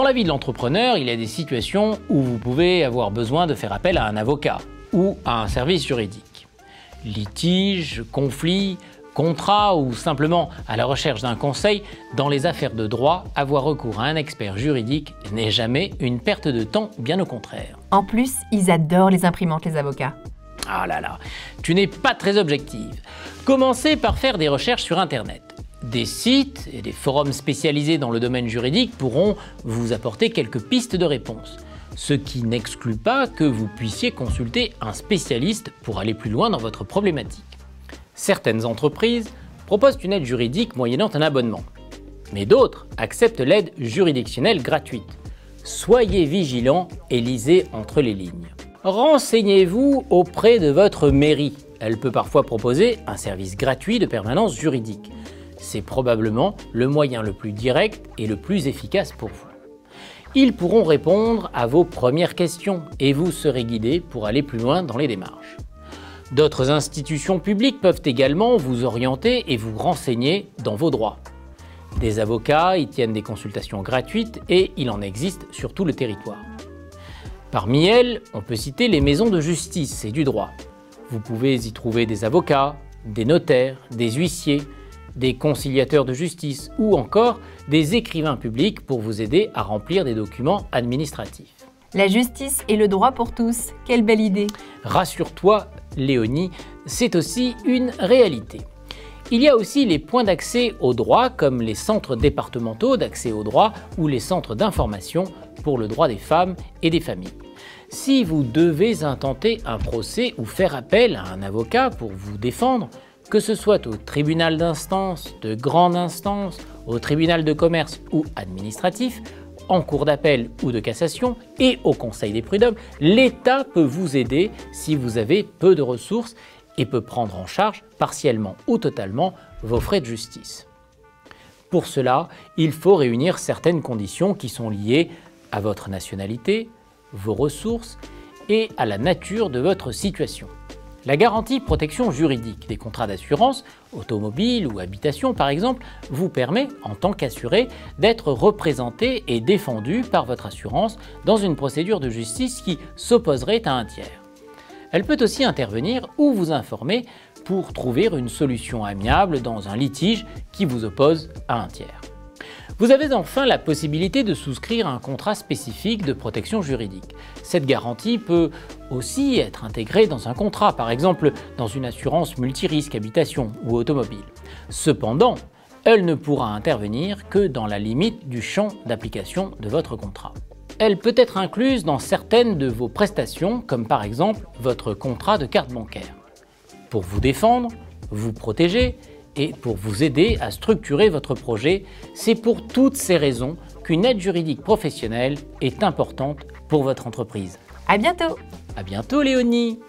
la vie de l'entrepreneur, il y a des situations où vous pouvez avoir besoin de faire appel à un avocat ou à un service juridique. Litige, conflit, contrat ou simplement à la recherche d'un conseil, dans les affaires de droit, avoir recours à un expert juridique n'est jamais une perte de temps, bien au contraire. En plus, ils adorent les imprimantes, les avocats. Ah là là, tu n'es pas très objective. Commencez par faire des recherches sur Internet. Des sites et des forums spécialisés dans le domaine juridique pourront vous apporter quelques pistes de réponse, ce qui n'exclut pas que vous puissiez consulter un spécialiste pour aller plus loin dans votre problématique. Certaines entreprises proposent une aide juridique moyennant un abonnement, mais d'autres acceptent l'aide juridictionnelle gratuite. Soyez vigilants et lisez entre les lignes. Renseignez-vous auprès de votre mairie. Elle peut parfois proposer un service gratuit de permanence juridique. C'est probablement le moyen le plus direct et le plus efficace pour vous. Ils pourront répondre à vos premières questions et vous serez guidé pour aller plus loin dans les démarches. D'autres institutions publiques peuvent également vous orienter et vous renseigner dans vos droits. Des avocats y tiennent des consultations gratuites et il en existe sur tout le territoire. Parmi elles, on peut citer les maisons de justice et du droit. Vous pouvez y trouver des avocats, des notaires, des huissiers, des conciliateurs de justice ou encore des écrivains publics pour vous aider à remplir des documents administratifs. La justice et le droit pour tous, quelle belle idée! Rassure-toi, Léonie, c'est aussi une réalité. Il y a aussi les points d'accès au droit comme les centres départementaux d'accès au droit ou les centres d'information pour le droit des femmes et des familles. Si vous devez intenter un procès ou faire appel à un avocat pour vous défendre, que ce soit au tribunal d'instance, de grande instance, au tribunal de commerce ou administratif, en cour d'appel ou de cassation et au conseil des prud'hommes, l'État peut vous aider si vous avez peu de ressources et peut prendre en charge partiellement ou totalement vos frais de justice. Pour cela, il faut réunir certaines conditions qui sont liées à votre nationalité, vos ressources et à la nature de votre situation. La garantie protection juridique des contrats d'assurance, automobile ou habitation par exemple, vous permet, en tant qu'assuré, d'être représenté et défendu par votre assurance dans une procédure de justice qui s'opposerait à un tiers. Elle peut aussi intervenir ou vous informer pour trouver une solution amiable dans un litige qui vous oppose à un tiers. Vous avez enfin la possibilité de souscrire un contrat spécifique de protection juridique. Cette garantie peut aussi être intégrée dans un contrat, par exemple dans une assurance multirisque habitation ou automobile. Cependant, elle ne pourra intervenir que dans la limite du champ d'application de votre contrat. Elle peut être incluse dans certaines de vos prestations, comme par exemple votre contrat de carte bancaire. Pour vous défendre, vous protéger et pour vous aider à structurer votre projet, c'est pour toutes ces raisons qu'une aide juridique professionnelle est importante pour votre entreprise. À bientôt! À bientôt Léonie!